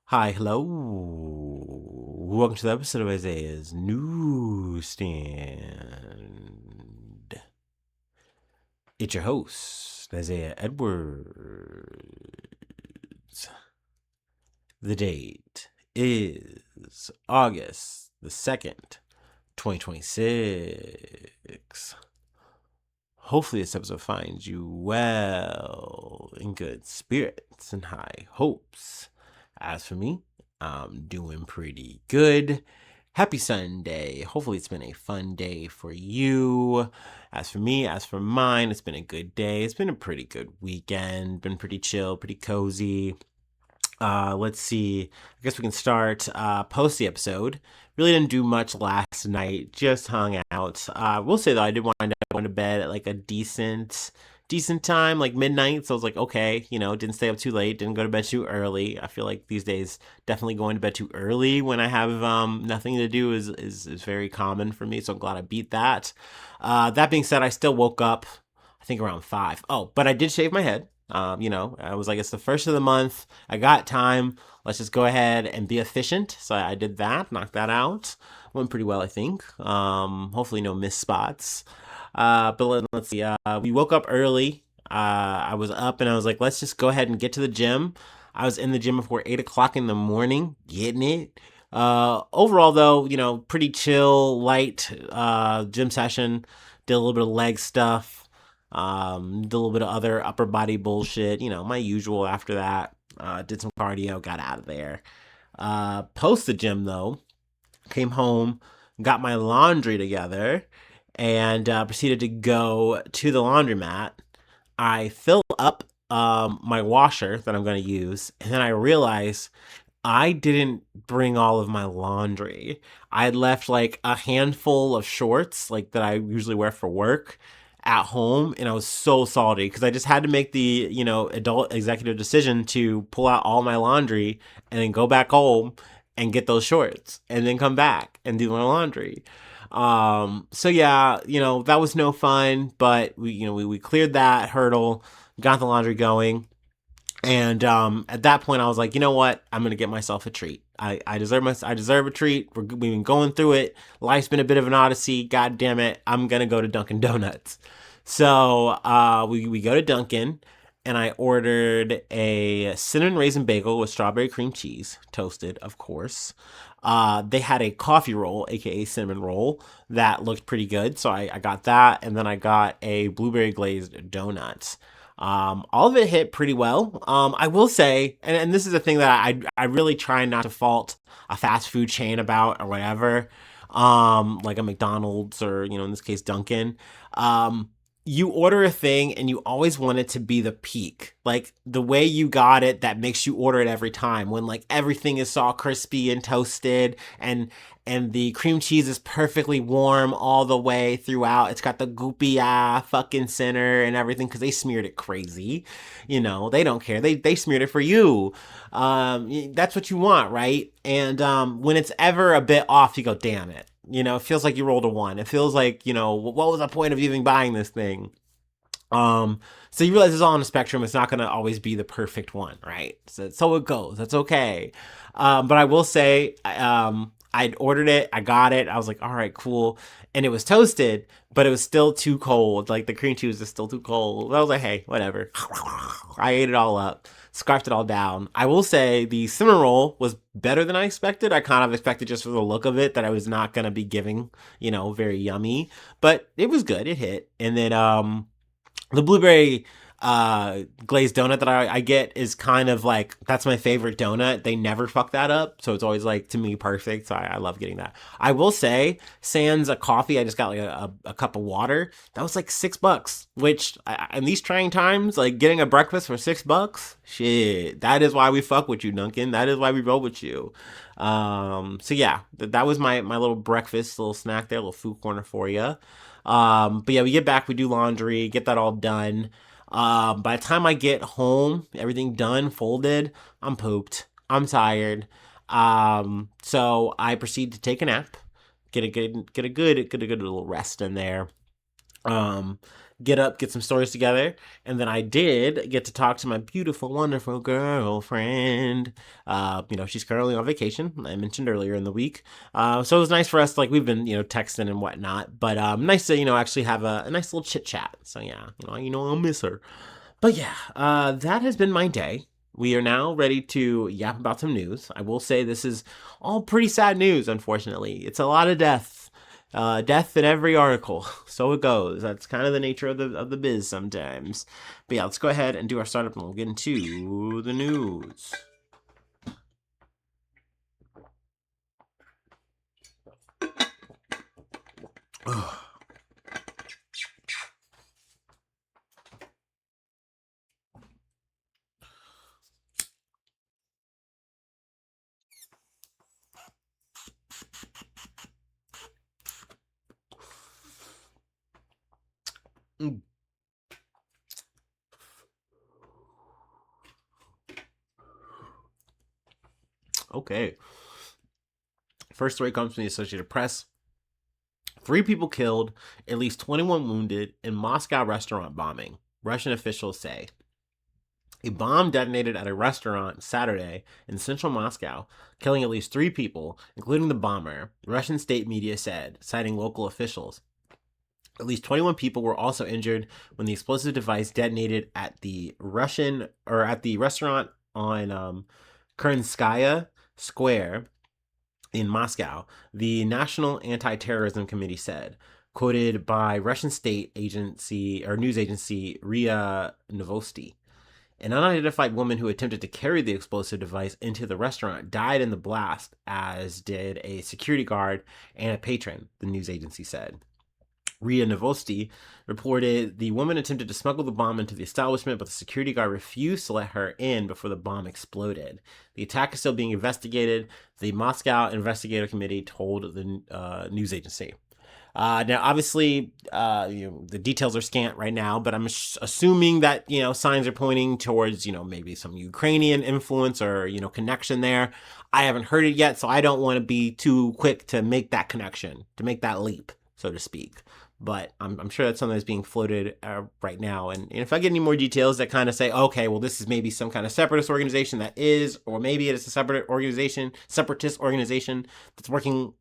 Hi, hello. Welcome to the episode of Isaiah's Newsstand. It's your host, Isaiah Edwards. The date is August the 2nd, 2026. Hopefully, this episode finds you well, in good spirits and high hopes. As for me, I'm doing pretty good. Happy Sunday. Hopefully, it's been a fun day for you. As for me, as for mine, it's been a good day. It's been a pretty good weekend. Been pretty chill, pretty cozy. Let's see. I guess we can start post the episode. Really didn't do much last night. Just hung out. We'll say though, I did wind up going to bed at like a decent time, like midnight. So I was like, okay, didn't stay up too late. Didn't go to bed too early. I feel like these days, definitely going to bed too early when I have nothing to do is very common for me. So I'm glad I beat that. That being said, I still woke up. I think around 5. Oh, but I did shave my head. I was like, it's the first of the month. I got time. Let's just go ahead and be efficient. So I did that, knocked that out. Went pretty well, I think. Hopefully no missed spots. Let's see. We woke up early. I was up and I was like, let's just go ahead and get to the gym. I was in the gym before 8 o'clock in the morning, getting it. Overall though, pretty chill, light, gym session. Did a little bit of leg stuff. Did a little bit of other upper body bullshit, my usual after that. Did some cardio, got out of there. Post the gym though, came home, got my laundry together, and proceeded to go to the laundromat. I fill up my washer that I'm going to use, and then I realize I didn't bring all of my laundry. I had left like a handful of shorts, like that I usually wear for work, at home, and I was so salty because I just had to make the adult executive decision to pull out all my laundry and then go back home and get those shorts and then come back and do my laundry. So yeah, that was no fun, but we cleared that hurdle, got the laundry going. And at that point, I was like, you know what? I'm gonna get myself a treat. I deserve a treat. We've been going through it. Life's been a bit of an odyssey. God damn it! I'm gonna go to Dunkin' Donuts. So we go to Dunkin', and I ordered a cinnamon raisin bagel with strawberry cream cheese, toasted, of course. They had a coffee roll, aka cinnamon roll, that looked pretty good. So I got that, and then I got a blueberry glazed donut. All of it hit pretty well. I will say, and this is a thing that I really try not to fault a fast food chain about or whatever, like a McDonald's or, in this case, Dunkin'. You order a thing and you always want it to be the peak. Like the way you got it that makes you order it every time when like everything is all crispy and toasted and the cream cheese is perfectly warm all the way throughout. It's got the goopy fucking center and everything because they smeared it crazy. They don't care. They smeared it for you. That's what you want, right? And when it's ever a bit off, you go, damn it. It feels like you rolled a one. It feels like, what was the point of even buying this thing? So you realize it's all on a spectrum. It's not going to always be the perfect one, right? So it goes. That's okay. But I will say, I'd ordered it. I got it. I was like, all right, cool. And it was toasted, but it was still too cold. Like the cream cheese was still too cold. I was like, hey, whatever. I ate it all up, scarfed it all down. I will say the cinnamon roll was better than I expected. I kind of expected just for the look of it that I was not going to be giving, very yummy, but it was good. It hit. And then, the blueberry glazed donut that I get is kind of like that's my favorite donut. They never fuck that up, so it's always like to me perfect. So I love getting that. I will say, sans a coffee, I just got like a cup of water. That was like $6, which in these trying times, like getting a breakfast for $6, shit. That is why we fuck with you, Duncan. That is why we roll with you. So yeah, that was my little breakfast, little snack there, little food corner for you. But yeah, we get back, we do laundry, get that all done. By the time I get home, everything done, folded, I'm pooped. I'm tired. So I proceed to take a nap, get a good little rest in there. Um, get up, get some stories together. And then I did get to talk to my beautiful, wonderful girlfriend. She's currently on vacation. I mentioned earlier in the week. So it was nice for us. Like we've been, texting and whatnot, but nice to, actually have a nice little chit chat. So yeah, I'll miss her. But yeah, that has been my day. We are now ready to yap about some news. I will say this is all pretty sad news, unfortunately. It's a lot of death. Death in every article. So it goes. That's kind of the nature of the biz sometimes. But yeah, let's go ahead and do our startup and we'll get into the news. Okay. First story comes from the Associated Press. 3 people killed, at least 21 wounded in Moscow restaurant bombing, Russian officials say. A bomb detonated at a restaurant Saturday in central Moscow, killing at least 3 people, including the bomber, Russian state media said, citing local officials. At least 21 people were also injured when the explosive device detonated at the restaurant on Kernskaya Square in Moscow, the National Anti-Terrorism Committee said, quoted by Russian state agency or news agency RIA Novosti. An unidentified woman who attempted to carry the explosive device into the restaurant died in the blast, as did a security guard and a patron, the news agency said. RIA Novosti reported the woman attempted to smuggle the bomb into the establishment, but the security guard refused to let her in before the bomb exploded. The attack is still being investigated, the Moscow Investigative Committee told the news agency. Now, obviously, the details are scant right now, but I'm assuming that, signs are pointing towards, maybe some Ukrainian influence or, connection there. I haven't heard it yet, so I don't want to be too quick to make that connection, to make that leap, so to speak. But I'm sure that's something that's being floated right now. And if I get any more details that kind of say, okay, well, this is maybe some kind of separatist organization that is, or maybe it is a separatist organization that's working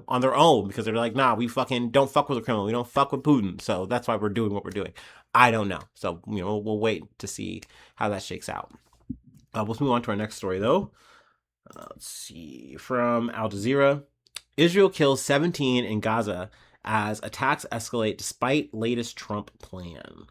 on their own because they're like, nah, we fucking don't fuck with the criminal. We don't fuck with Putin. So that's why we're doing what we're doing. I don't know. So, we'll wait to see how that shakes out. Let's move on to our next story, though. Let's see. From Al Jazeera. Israel kills 17 in Gaza as attacks escalate despite latest Trump plan.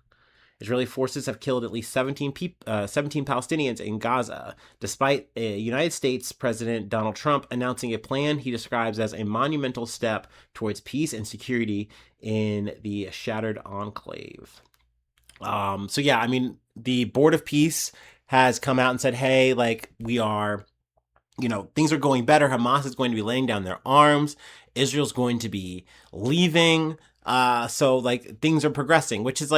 Israeli forces have killed at least 17 Palestinians in Gaza, despite United States President Donald Trump announcing a plan he describes as a monumental step towards peace and security in the shattered enclave. The Board of Peace has come out and said, hey, we are, things are going better. Hamas is going to be laying down their arms. Israel's going to be leaving. So things are progressing, which is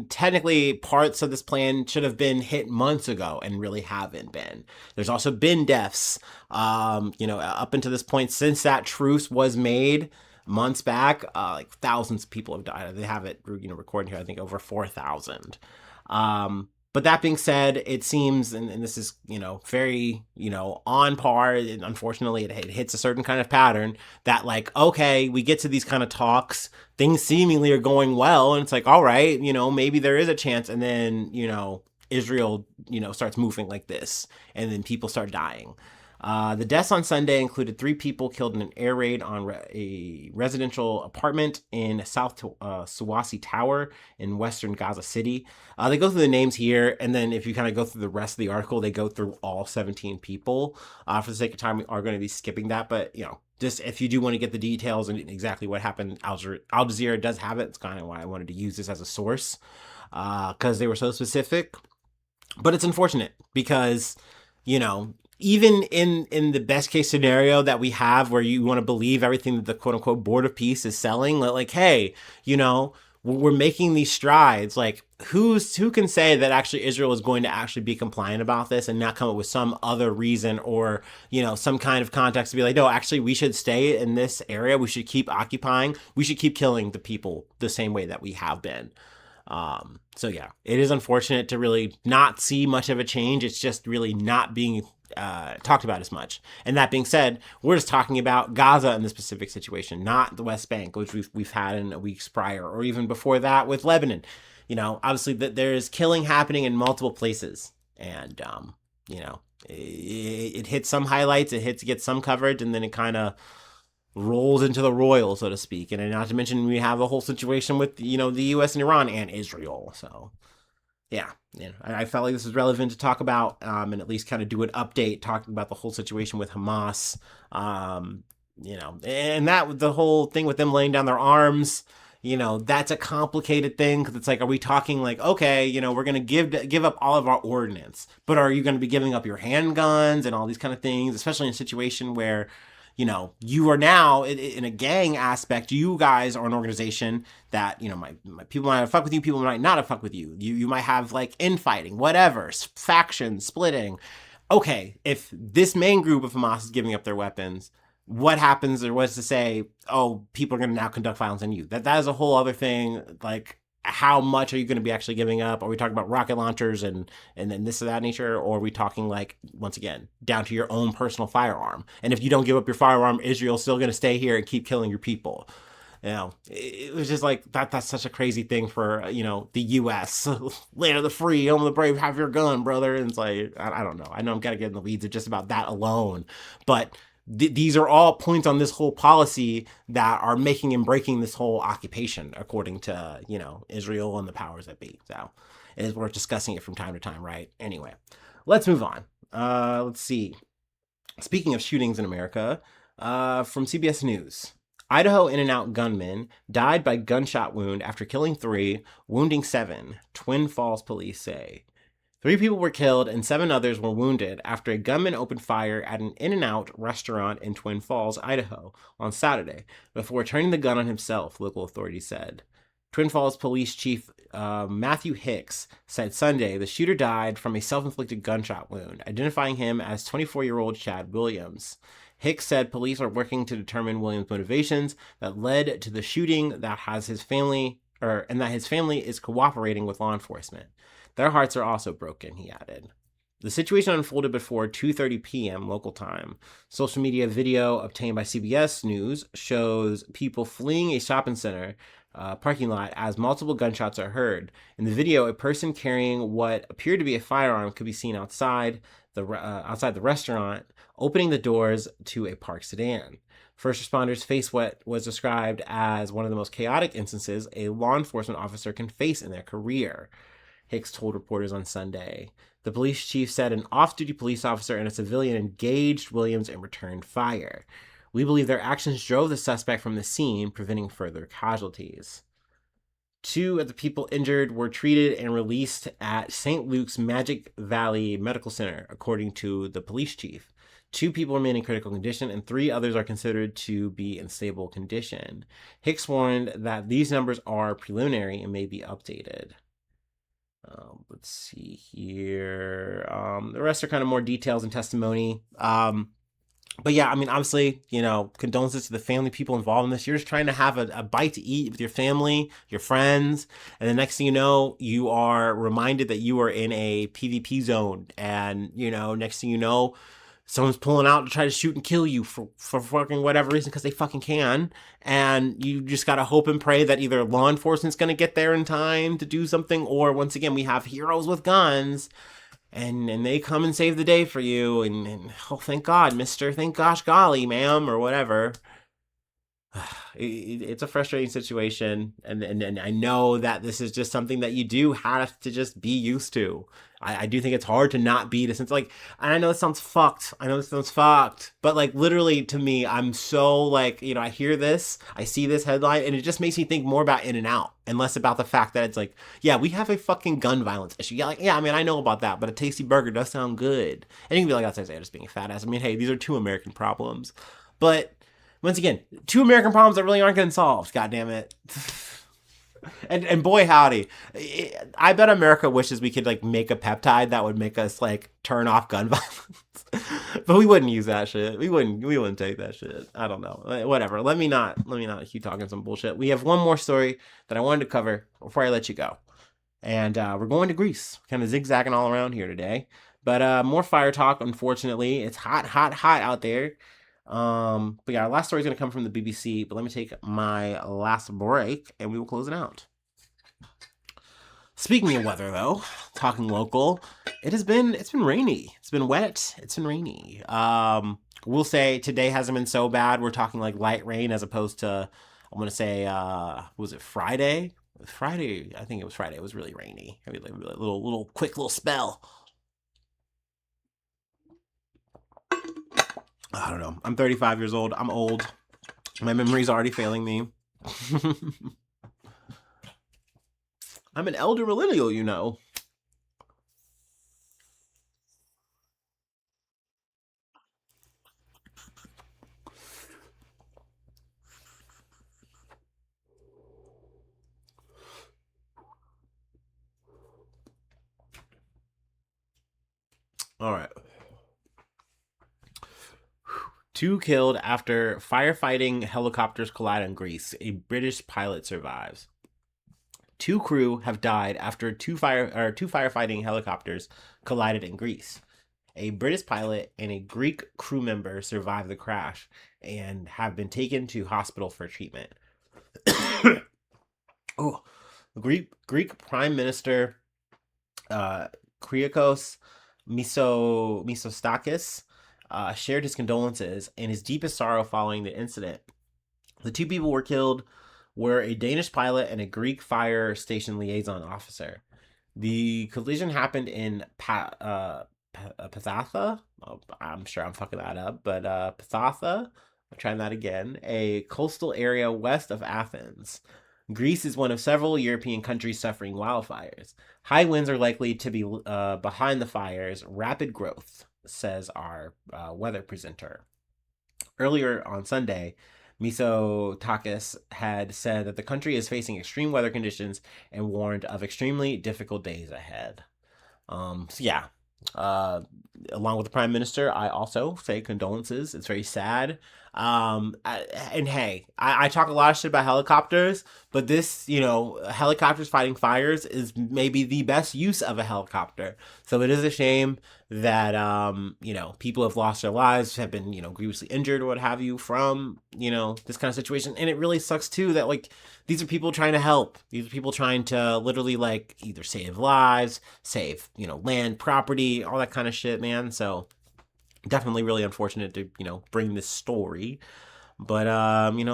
technically parts of this plan should have been hit months ago and really haven't been. There's also been deaths, up until this point since that truce was made months back. Thousands of people have died. They have it, recording here, I think over 4,000. But that being said, it seems, and this is, very, on par. And unfortunately, it hits a certain kind of pattern that okay, we get to these kind of talks, things seemingly are going well. And it's all right, maybe there is a chance. And then, Israel, starts moving like this and then people start dying. The deaths on Sunday included 3 people killed in an air raid on a residential apartment in South Suwasi Tower in western Gaza City. They go through the names here, and then if you kind of go through the rest of the article, they go through all 17 people. For the sake of time, we are going to be skipping that, but, just if you do want to get the details and exactly what happened, Al Jazeera does have it. It's kind of why I wanted to use this as a source, because they were so specific. But it's unfortunate because, even in the best case scenario that we have where you want to believe everything that the quote unquote Board of Peace is selling, hey, we're making these strides. Who can say that actually Israel is going to actually be compliant about this and not come up with some other reason or, some kind of context to be no, actually we should stay in this area. We should keep occupying. We should keep killing the people the same way that we have been. So yeah, it is unfortunate to really not see much of a change. It's just really not being talked about as much. And that being said, we're just talking about Gaza in this specific situation, not the West Bank, which we've had in weeks prior, or even before that with Lebanon. Obviously that there is killing happening in multiple places, and it hits some highlights, it gets some coverage, and then it kind of rolls into the royal, so to speak. And not to mention we have a whole situation with the U.S. and Iran and Israel. So yeah, I felt like this was relevant to talk about, and at least kind of do an update talking about the whole situation with Hamas. And that the whole thing with them laying down their arms. That's a complicated thing because it's like, are we talking like, okay, we're gonna give up all of our ordnance, but are you going to be giving up your handguns and all these kind of things, especially in a situation where you are now in a gang aspect. You guys are an organization that, my people might have fucked with you, people might not have fucked with you. You might have like infighting, whatever, factions, splitting. Okay, if this main group of Hamas is giving up their weapons, what happens or what's to say, oh, people are going to now conduct violence on you? That is a whole other thing. Like, how much are you going to be actually giving up? Are we talking about rocket launchers and then this of that nature? Or are we talking like, once again, down to your own personal firearm? And if you don't give up your firearm, Israel's still going to stay here and keep killing your people. It was just like that's such a crazy thing for, the U.S. Land of the free, home of the brave, have your gun, brother. And it's like, I don't know. I know I'm going to get in the weeds of just about that alone. But these are all points on this whole policy that are making and breaking this whole occupation, according to, Israel and the powers that be. So it is worth discussing it from time to time, right? Anyway, let's move on. Let's see. Speaking of shootings in America, from CBS News. Idaho In-N-Out gunman died by gunshot wound after killing 3, wounding 7, Twin Falls police say. 3 people were killed and 7 others were wounded after a gunman opened fire at an In-N-Out restaurant in Twin Falls, Idaho, on Saturday, before turning the gun on himself, local authorities said. Twin Falls Police Chief Matthew Hicks said Sunday the shooter died from a self-inflicted gunshot wound, identifying him as 24-year-old Chad Williams. Hicks said police are working to determine Williams' motivations that led to the shooting, that his family is cooperating with law enforcement. Their hearts are also broken, he added. The situation unfolded before 2:30 p.m. local time. Social media video obtained by CBS News shows people fleeing a shopping center parking lot as multiple gunshots are heard. In the video, a person carrying what appeared to be a firearm could be seen outside the restaurant, opening the doors to a parked sedan. First responders face what was described as one of the most chaotic instances a law enforcement officer can face in their career, Hicks told reporters on Sunday. The police chief said an off-duty police officer and a civilian engaged Williams and returned fire. We believe their actions drove the suspect from the scene, preventing further casualties. 2 of the people injured were treated and released at St. Luke's Magic Valley Medical Center, according to the police chief. 2 people remain in critical condition, and 3 others are considered to be in stable condition. Hicks warned that these numbers are preliminary and may be updated. Let's see here. The rest are kind of more details and testimony. But yeah, I mean, obviously, condolences to the family, people involved in this. You're just trying to have a bite to eat with your family, your friends, and the next thing you know, you are reminded that you are in a PvP zone, and next thing you know, someone's pulling out to try to shoot and kill you for fucking whatever reason because they fucking can, and you just gotta hope and pray that either law enforcement's gonna get there in time to do something, or once again, we have heroes with guns. And they come and save the day for you, and oh, thank God, mister, thank gosh golly, ma'am, or whatever. It's a frustrating situation, and I know that this is just something that you do have to just be used to. I do think it's hard to not be to sense like, and I know this sounds fucked. But like literally to me, I'm so like, I hear this, I see this headline, and it just makes me think more about In-N-Out and less about the fact that it's like, yeah, we have a fucking gun violence issue. Yeah, I mean, I know about that, but a tasty burger does sound good. And you can be like, that's just being a fat ass. I mean, hey, these are 2 American problems, but once again, 2 American problems that really aren't getting solved. God damn it. And boy, howdy. I bet America wishes we could like make a peptide that would make us like turn off gun violence. But we wouldn't use that shit. We wouldn't take that shit. I don't know. Whatever. Let me not keep talking some bullshit. We have one more story that I wanted to cover before I let you go. And we're going to Greece, kind of zigzagging all around here today. But more fire talk, unfortunately. It's hot, hot, hot out there. But yeah, our last story is going to come from the BBC. But let me take my last break and we will close it out. Speaking of weather, though, talking local, it's been rainy. It's been wet. It's been rainy. We'll say today hasn't been so bad. We're talking like light rain as opposed to I'm gonna say was it Friday? Friday, I think it was Friday. It was really rainy. I mean, like a little quick little spell. I don't know. I'm 35 years old. I'm old. My memory's already failing me. I'm an elder millennial, you know. All right. Two killed after firefighting helicopters collide in Greece. A British pilot survives. Two crew have died after two firefighting helicopters collided in Greece. A British pilot and a Greek crew member survived the crash and have been taken to hospital for treatment. Oh, Greek Prime Minister Kyriakos Misostakis shared his condolences and his deepest sorrow following the incident. The two people were killed were a Danish pilot and a Greek fire station liaison officer. The collision happened in Pathatha. Oh, I'm sure I'm fucking that up, but Pathatha. I'm trying that again. A coastal area west of Athens. Greece is one of several European countries suffering wildfires. High winds are likely to be behind the fires. Rapid growth, says our weather presenter. Earlier on Sunday, Mitsotakis had said that the country is facing extreme weather conditions and warned of extremely difficult days ahead. So yeah, uh, along with the prime minister, I also say condolences. It's very sad. And hey, I talk a lot of shit about helicopters, but this, helicopters fighting fires is maybe the best use of a helicopter. So it is a shame that, people have lost their lives, have been, grievously injured or what have you from, this kind of situation. And it really sucks too that, like, these are people trying to help. These are people trying to literally, like, either save lives, save, land, property, all that kind of shit, man. So definitely really unfortunate to, bring this story. But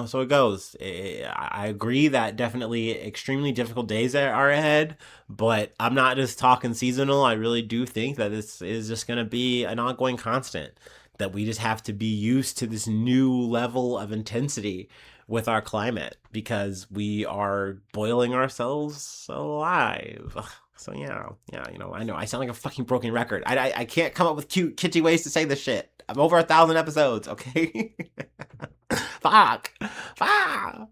so it goes. I agree that definitely extremely difficult days are ahead, but I'm not just talking seasonal. I really do think that this is just going to be an ongoing constant. That we just have to be used to this new level of intensity with our climate because we are boiling ourselves alive. So yeah, I know I sound like a fucking broken record. I can't come up with cute, kitschy ways to say this shit. I'm over 1,000 episodes, okay? Fuck, fuck.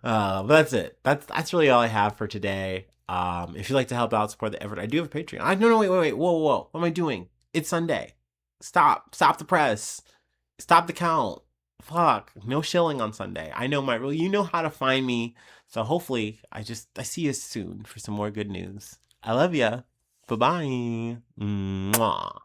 But that's it. That's really all I have for today. If you'd like to help out, support the effort, I do have a Patreon. No, wait, whoa. What am I doing? It's Sunday. Stop the press. Stop the count. Fuck, no shilling on Sunday. I know my rule. You know how to find me. So hopefully, I see you soon for some more good news. I love ya. Bye bye. Mwah.